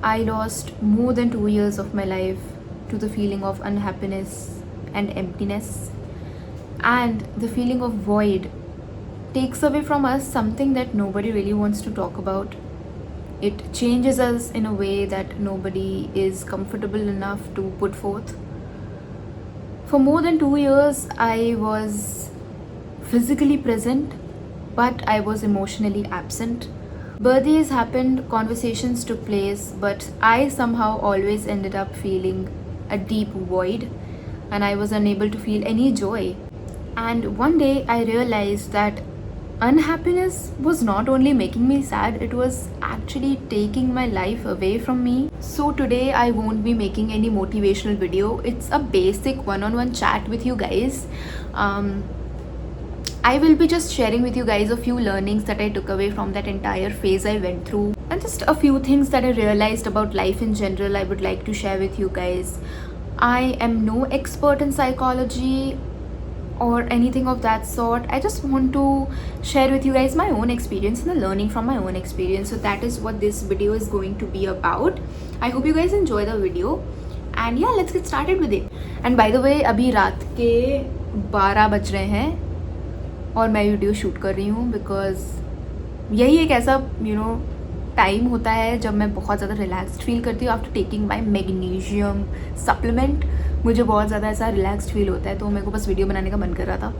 I lost more than 2 years of my life to the feeling of unhappiness and emptiness. And the feeling of void takes away from us something that nobody really wants to talk about. It changes us in a way that nobody is comfortable enough to put forth. For more than 2 years, I was physically present, but I was emotionally absent. Birthdays happened, conversations took place, but I somehow always ended up feeling a deep void and I was unable to feel any joy. And one day I realized that unhappiness was not only making me sad, it was actually taking my life away from me. So today I won't be making any motivational video. It's a basic one-on-one chat with you guys. I will be just sharing with you guys a few learnings that I took away from that entire phase I went through, and just a few things that I realized about life in general I would like to share with you guys. I am no expert in psychology or anything of that sort. I just want to share with you guys my own experience and the learning from my own experience. So that is what this video is going to be about. I hope you guys enjoy the video. And yeah, let's get started with it. And by the way, अभी रात के 12 बज रहे हैं और मैं video shoot कर रही हूँ बिकॉज यही एक ऐसा टाइम होता है जब मैं बहुत ज़्यादा रिलैक्सड फील करती हूँ after taking my magnesium supplement. मुझे बहुत ज़्यादा ऐसा रिलैक्सड फील होता है, तो मेरे को बस वीडियो बनाने का मन कर रहा था,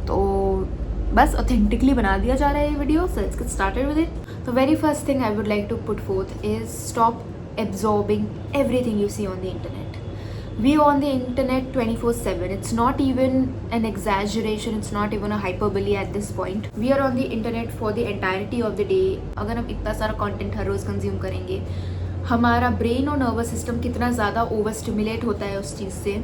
तो बस ऑथेंटिकली बना दिया जा रहा है ये video. So let's get started with it. The very first thing I would like to put forth is stop absorbing everything you see on the internet. We are on the internet 24/7. It's not even an exaggeration, it's not even a hyperbole at this point. We are on the internet for the entirety of the day. अगर हम इतना सारा content हर रोज़ consume करेंगे, हमारा brain और nervous system कितना ज़्यादा over stimulate होता है उस चीज़ से,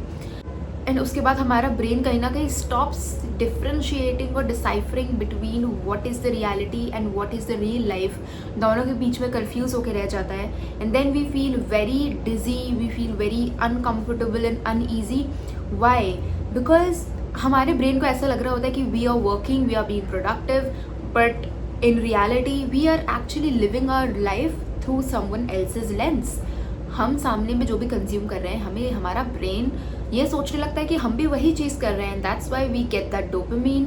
एंड उसके बाद हमारा ब्रेन कहीं ना कहीं स्टॉप्स डिफ्रेंशिएटिंग और deciphering between what is the reality and what is the real life. दोनों के बीच में कन्फ्यूज होकर रह जाता है, and then we feel very dizzy, we feel very uncomfortable and uneasy. Why? Because हमारे ब्रेन को ऐसा लग रहा होता है कि we are working, we are being productive, but in reality we are actually living our life through someone else's lens. हम सामने में जो भी कंज्यूम कर रहे हैं, हमें हमारा ब्रेन ये सोचने लगता है कि हम भी वही चीज़ कर रहे हैं. That's why we get that dopamine,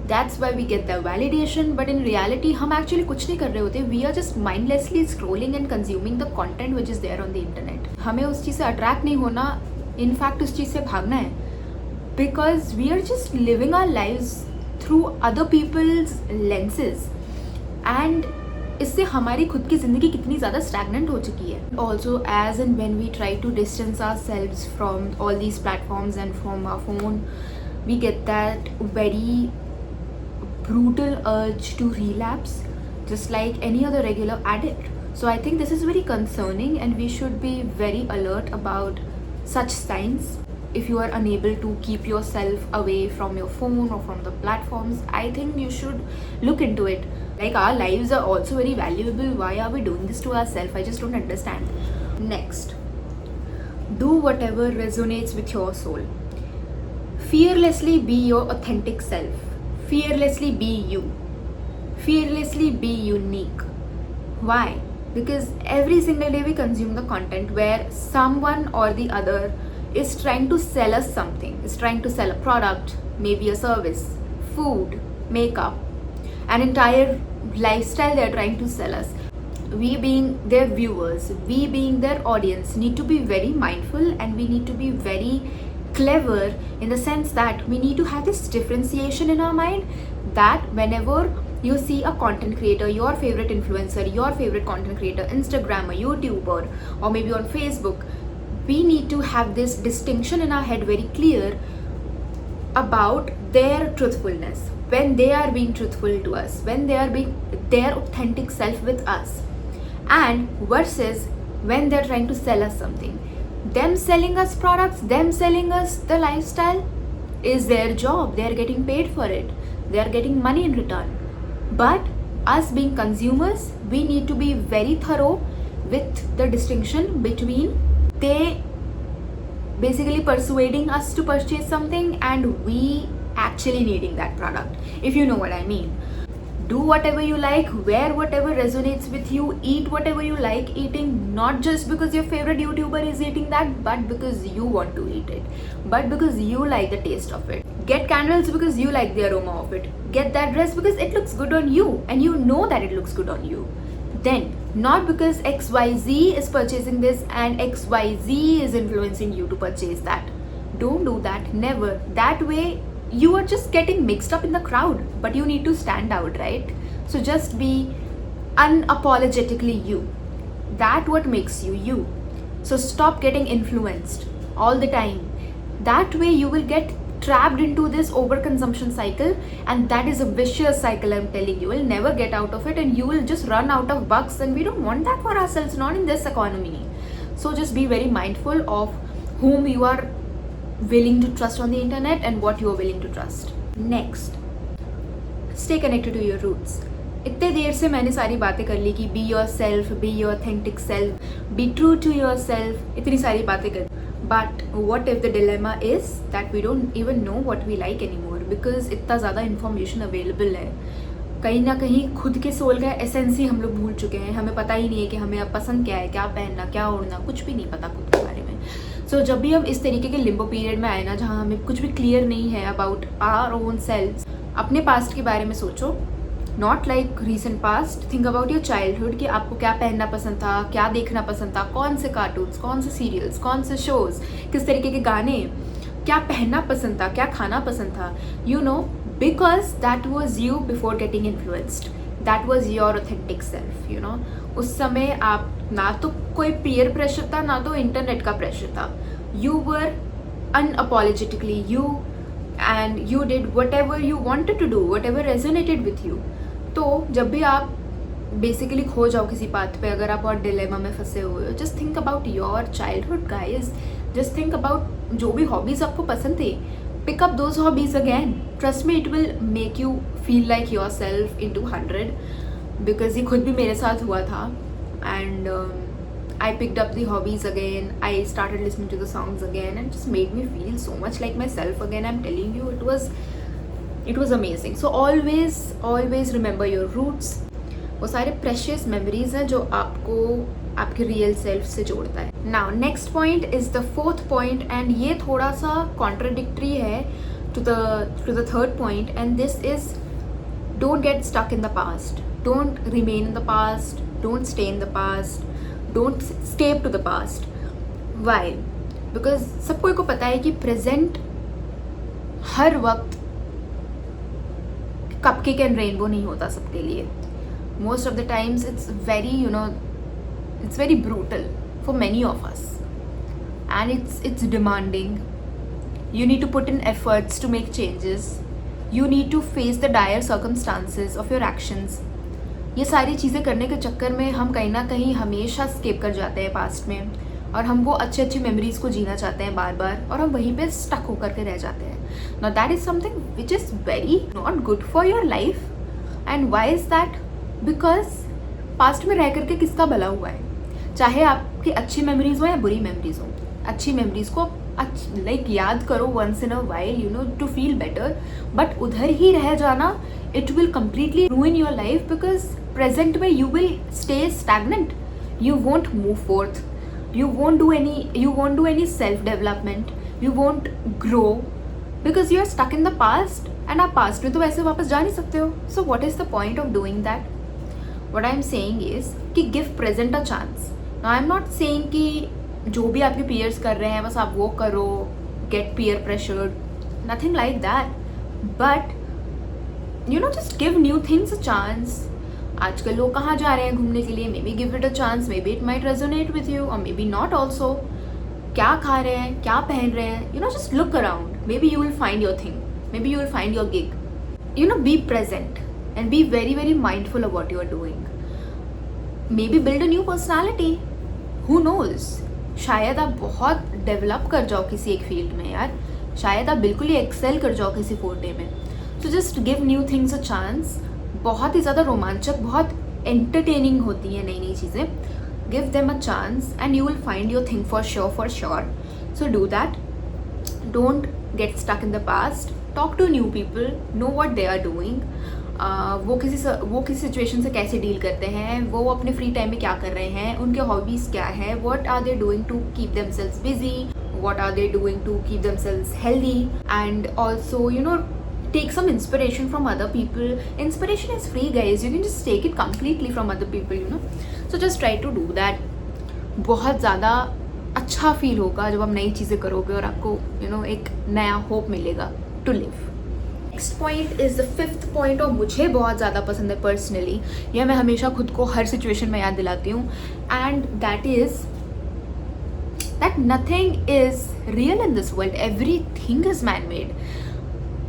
that's why we get that validation. But in reality हम एक्चुअली कुछ नहीं कर रहे होते. We are just mindlessly scrolling and consuming the content which is there on the internet. हमें उस चीज़ से attract नहीं होना, इनफैक्ट उस चीज़ से भागना है, because we are just living our lives through other people's lenses. And इससे हमारी खुद की ज़िंदगी कितनी ज़्यादा स्टैगनेंट हो चुकी है. Also as and when we try to distance ourselves from all these platforms and from our phone, we get that very brutal urge to relapse, just like any other regular addict. So I think this is very concerning and we should be very alert about such signs. If you are unable to keep yourself away from your phone or from the platforms, I think you should look into it. Like, our lives are also very valuable. Why are we doing this to ourselves? I just don't understand. Next, do whatever resonates with your soul. Fearlessly be your authentic self. Fearlessly be you. Fearlessly be unique. Why? Because every single day we consume the content where someone or the other is trying to sell us something, is trying to sell a product, maybe a service, food, makeup, an entire lifestyle they're trying to sell us. We being their viewers, we being their audience, need to be very mindful, and we need to be very clever in the sense that we need to have this differentiation in our mind that whenever you see a content creator, your favorite influencer, your favorite content creator, Instagrammer, YouTuber, or maybe on Facebook, we need to have this distinction in our head very clear about their truthfulness, when they are being truthful to us, when they are being their authentic self with us, and versus when they're trying to sell us something. Them selling us products, them selling us the lifestyle is their job. They are getting paid for it. They are getting money in return. But us being consumers, we need to be very thorough with the distinction between they basically persuading us to purchase something and we actually needing that product, if you know what I mean. Do whatever you like, wear whatever resonates with you, eat whatever you like eating, not just because your favorite YouTuber is eating that, but because you want to eat it, but because you like the taste of it. Get candles because you like the aroma of it. Get that dress because it looks good on you and you know that it looks good on you. Then, not because XYZ is purchasing this and XYZ is influencing you to purchase that. Don't do that, never. That way you are just getting mixed up in the crowd, but you need to stand out, right? So just be unapologetically you. That what makes you you. So stop getting influenced all the time. That way you will get trapped into this overconsumption cycle, and that is a vicious cycle. I'm telling you, will never get out of it, and you will just run out of bucks, and we don't want that for ourselves, not in this economy. So just be very mindful of whom you are willing to trust on the internet and what you are willing to trust. Next, stay connected to your roots. इतने देर से मैंने सारी बातें कर ली कि be yourself, be your authentic self, be true to yourself, इतनी सारी बातें कर. But what if the dilemma is that we don't even know what we like anymore, because इतना ज़्यादा इन्फॉर्मेशन अवेलेबल है. कहीं ना कहीं खुद के सोल का एसेंस ही हम लोग भूल चुके हैं. हमें पता ही नहीं है कि हमें अब पसंद क्या है, क्या पहनना, क्या ओढ़ना, कुछ भी नहीं पता खुद के बारे में. सो जब भी हम इस तरीके के लिम्बो पीरियड में आए ना, जहाँ हमें कुछ भी क्लियर नहीं है अबाउट आवर ओन सेल्फ, अपने पास्ट के बारे में सोचो. Not like recent past, think about your childhood कि आपको क्या पहनना पसंद था, क्या देखना पसंद था, कौन से कार्टून्स, कौन से सीरियल्स, कौन से शोज़, किस तरीके के गाने, क्या पहनना पसंद था, क्या खाना पसंद था. You know, because that was you before getting influenced. That was your authentic self. You know, उस समय आप ना तो कोई पीयर प्रेशर था, ना तो इंटरनेट का प्रेशर था. You were unapologetically you and you did whatever you wanted to do, whatever resonated with you. तो जब भी आप बेसिकली खो जाओ किसी बात पे, अगर आप बहुत डिलेमा में फंसे हुए हो, just think about your childhood guys. Just think about जो भी हॉबीज़ आपको पसंद थे, pick up those hobbies again. Trust me, it will make you feel like yourself into 100, because ये खुद भी मेरे साथ हुआ था. And I picked up the hobbies again, I started listening to the songs again, and it just made me feel so much like myself again. I'm telling you, it was amazing. So always remember your roots. वो सारे precious memories हैं जो आपको आपके real self से जोड़ता है. Now next point is the fourth point, and ये थोड़ा सा कॉन्ट्राडिक्टरी है to the third point, and this is don't get stuck in the past. Don't remain in the past, don't stay in the past, don't escape to the past. Why? Because सबको को पता है कि present हर वक्त cupcake and rainbow नहीं होता सबके लिए. Most of the times it's very, it's very brutal for many of us, and it's demanding. You need to put in efforts to make changes. You need to face the dire circumstances of your actions. ये सारी चीज़ें करने के चक्कर में हम कहीं ना कहीं हमेशा स्केप कर जाते हैं पास्ट में, और हम वो अच्छी मेमोरीज़ को जीना चाहते हैं बार बार, और हम वहीं पे स्टक होकर के रह जाते हैं. Now that is something which is very not good for your life. And why is that? Because past में रह करके किसका भला हुआ है? चाहे आपकी अच्छी मेमोरीज हो या बुरी मेमोरीज हो, अच्छी मेमोरीज को याद करो once in a while, to feel better. But उधर ही रह जाना, it will completely ruin your life, because present में you will stay stagnant. You won't move forth, you won't do any self development, you won't grow, because you are stuck in the past. And आप past में तो वैसे वापस जा नहीं सकते हो. So what is the point of doing that? What I am saying is कि give present a chance. Now I am not saying कि जो भी आपके peers कर रहे हैं बस आप वो करो, get peer pressured, nothing like that. But just give new things a chance. आजकल लोग कहाँ जा रहे हैं घूमने के लिए? Maybe give it a chance. Maybe it might resonate with you, or maybe not also. क्या खा रहे हैं, क्या पहन रहे हैं? Just look around. Maybe you will find your thing. Maybe you will find your gig. Be present. And be very, very mindful of what you are doing. Maybe build a new personality. Who knows? शायद आप बहुत develop कर जाओ किसी एक field में यार. शायद आप बिल्कुल ही एक्सेल कर जाओ किसी फोटे में. So just give new things a chance. बहुत ही ज़्यादा रोमांचक, बहुत entertaining होती हैं नई चीज़ें. Give them a chance and you will find your thing for sure. So do that. Don't get stuck in the past. Talk to new people. Know what they are doing. वो किसी situation से कैसे deal करते हैं, वो अपने free time में क्या कर रहे हैं, उनके हॉबीज़ क्या है, what are they doing to keep themselves busy, what are they doing to keep themselves healthy, and also take some inspiration from other people. Inspiration is free, guys. You can just take it completely from other people. So just try to do that. बहुत ज़्यादा अच्छा feel होगा जब आप नई चीज़ें करोगे और आपको एक नया होप मिलेगा to live. Next point is the fifth point, और मुझे बहुत ज़्यादा पसंद है पर्सनली. यह मैं हमेशा खुद को हर सिचुएशन में याद दिलाती हूँ, and that is that nothing is real in this world. Everything is man made.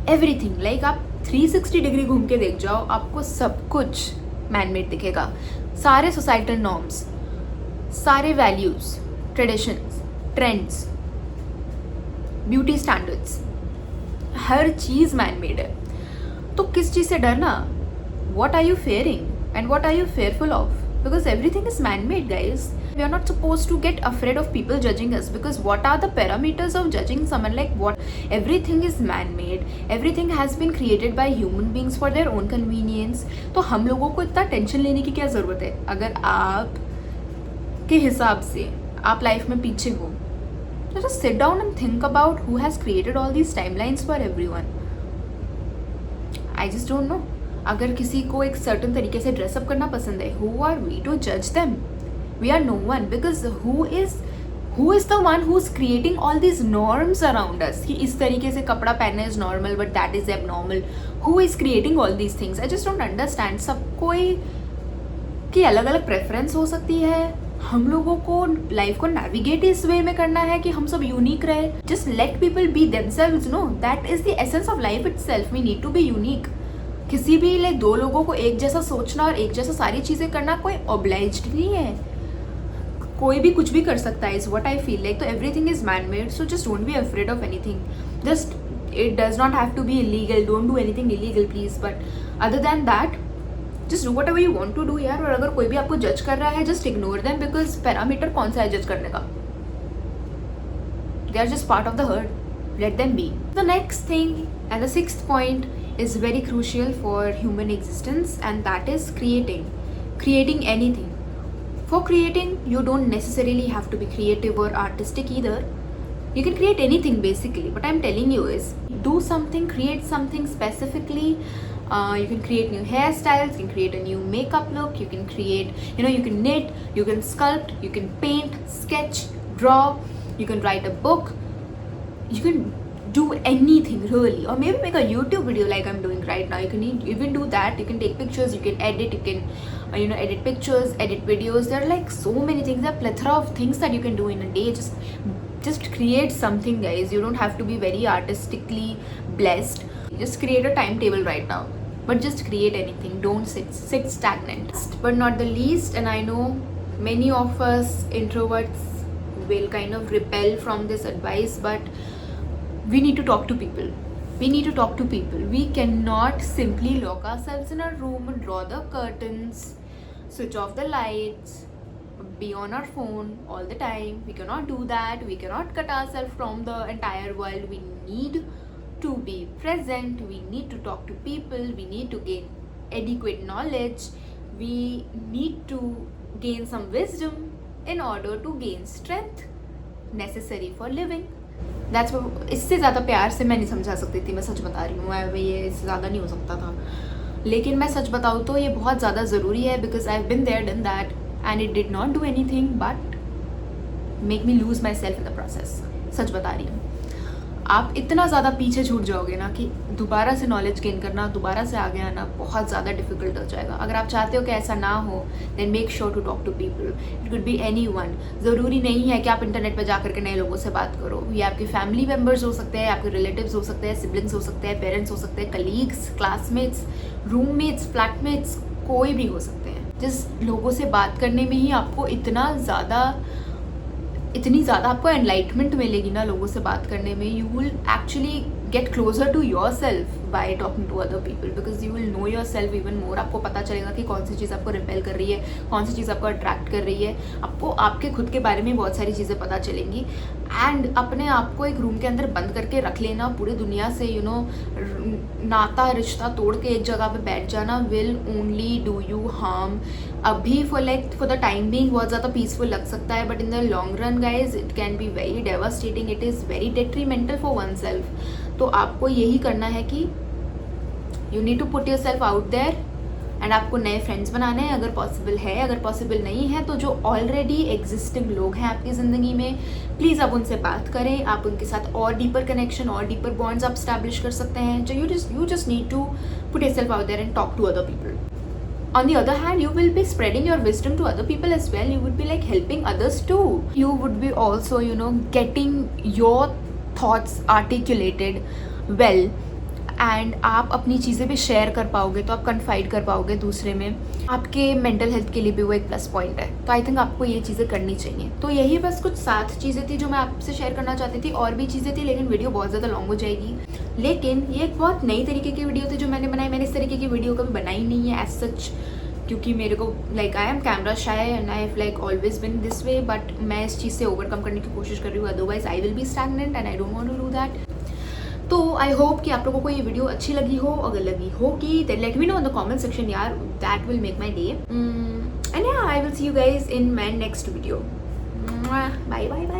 Everything, like आप 360 डिग्री घूम के देख जाओ, आपको सब कुछ मैनमेड दिखेगा. सारे सोसाइटल नॉर्म्स, सारे values, traditions, trends, beauty standards, हर चीज़ मैनमेड है. तो किस चीज़ से डरना? What are you fearing and what are you fearful of? Because everything is man-made, guys. We are not supposed to get afraid of people judging us, because what are the parameters of judging someone? Like what? Everything is man-made. Everything has been created by human beings for their own convenience. तो हम लोगों को इतना tension लेने की क्या ज़रूरत है? अगर आप के हिसाब से आप लाइफ में पीछे हो, तो just sit down and think about who has created all these timelines for everyone. I just don't know. अगर किसी को एक सर्टन तरीके से ड्रेसअप करना पसंद है, हु आर वी टू जज them? We are no one, because who is the one who is creating all these norms around us कि इस तरीके से कपड़ा पहनना is normal but that is abnormal. Who is creating all these things? I just don't understand. सब कोई की अलग अलग प्रेफरेंस हो सकती है. हम लोगों को लाइफ को नेविगेट इस वे में करना है कि हम सब यूनिक रहे. Just let people be themselves. No, that is the essence of life itself. We need to be unique. किसी भी लाइक दो लोगों को एक जैसा सोचना और एक जैसा सारी चीज़ें करना कोई ऑब्लाइज्ड नहीं है. कोई भी कुछ भी कर सकता है, is what I feel like. तो everything is man made, so just don't be afraid of anything. Just it does not have to be illegal. Don't do anything illegal please, but other than that just do whatever you want to do यार. और अगर कोई भी आपको जज कर रहा है, just ignore them, because parameter कौन सा है जज करने का? They are just part of the herd. Let them be. The next thing and the sixth point is very crucial for human existence, and that is creating anything. For creating, you don't necessarily have to be creative or artistic either. You can create anything basically. What I'm telling you is do something, create something specifically. You can create new hairstyles, you can create a new makeup look, you can create, you can knit, you can sculpt, you can paint, sketch, draw, you can write a book. You can do anything really, or maybe make a YouTube video like I'm doing right now. You can even do that. You can take pictures, you can edit, you can edit pictures, edit videos. There are like so many things. There are plethora of things that you can do in a day. Just create something, guys. You don't have to be very artistically blessed. Just create a timetable right now, but just create anything. Don't sit stagnant. But not the least, and I know many of us introverts will kind of repel from this advice, but we need to talk to people. We cannot simply lock ourselves in a room and draw the curtains, switch off the lights, be on our phone all the time. We cannot do that. We cannot cut ourselves from the entire world. We need to be present. We need to talk to people. We need to gain adequate knowledge. We need to gain some wisdom in order to gain strength necessary for living. That's इससे ज़्यादा प्यार से मैं नहीं समझा सकती थी. मैं सच बता रही हूँ, ये इससे ज़्यादा नहीं हो सकता था. लेकिन मैं सच बताऊँ तो ये बहुत ज़्यादा ज़रूरी है, because I have been there done that and it did not do anything but make me lose my self in the process. सच बता रही हूँ. आप इतना ज़्यादा पीछे छूट जाओगे ना कि दोबारा से नॉलेज गेन करना, दोबारा से आगे आना बहुत ज़्यादा डिफिकल्ट हो जाएगा. अगर आप चाहते हो कि ऐसा ना हो, then make sure to talk to people. It could be anyone. ज़रूरी नहीं है कि आप इंटरनेट पर जा करके नए लोगों से बात करो. ये आपके फैमिली मेम्बर्स हो सकते हैं, आपके रिलेटिव्स हो सकते हैं, सिबलिंग्स हो सकते हैं, पेरेंट्स हो सकते हैं, कलीग्स, क्लासमेट्स, रूममेट्स, फ्लैटमेट्स, कोई भी हो सकते हैं. जिस लोगों से बात करने में ही आपको इतनी ज़्यादा आपको एनलाइटमेंट मिलेगी ना लोगों से बात करने में. You will actually get closer to yourself by talking to other people, because you will know yourself even more. आपको पता चलेगा कि कौन सी चीज़ आपको रिपेल कर रही है, कौन सी चीज़ आपको अट्रैक्ट कर रही है. आपको आपके खुद के बारे में बहुत सारी चीज़ें पता चलेंगी. एंड अपने आप को एक रूम के अंदर बंद करके रख लेना, पूरी दुनिया से नाता रिश्ता तोड़ के एक जगह पे बैठ जाना will only do you harm. अभी फॉर द टाइम बीइंग बहुत ज़्यादा पीसफुल लग सकता है, but in the long run guys it can be very devastating. It is very detrimental for oneself. तो आपको यही करना है कि you need to put yourself out there. एंड आपको नए फ्रेंड्स बनाने हैं अगर पॉसिबल है. अगर पॉसिबल नहीं है तो जो ऑलरेडी एग्जिस्टिंग लोग हैं आपकी ज़िंदगी में, प्लीज़ आप उनसे बात करें. आप उनके साथ और डीपर कनेक्शन और डीपर बॉन्ड्स आप स्टैब्लिश कर सकते हैं. जो you just need to put yourself out there and talk to other people. On the other hand, you will be spreading your wisdom to other people as well. You would be like helping others too. You would be also, getting your thoughts articulated well. And आप अपनी चीज़ें भी share कर पाओगे, तो आप confide कर पाओगे दूसरे में. आपके मेंटल हेल्थ के लिए भी वो एक प्लस पॉइंट है. तो आई थिंक आपको ये चीज़ें करनी चाहिए. तो यही बस कुछ 7 चीज़ें थी जो मैं आपसे शेयर करना चाहती थी. और भी चीज़ें थी लेकिन वीडियो बहुत ज़्यादा लॉन्ग हो जाएगी. लेकिन ये एक बहुत नई तरीके की वीडियो थी जो मैंने बनाई. मैंने इस तरीके की वीडियो कभी बनाई नहीं है एज सच, क्योंकि मेरे को I am camera shy and I have always been this way. But मैं इस चीज़ से ओवरकम करने की कोशिश कर रही हूँ, otherwise I will be stagnant and I don't want to do that. तो आई होप कि आप लोगों को ये वीडियो अच्छी लगी हो. अगर लगी होगी then let me know in the comment section यार. That will make my day. And yeah I will see you guys in my next video. Bye bye bye.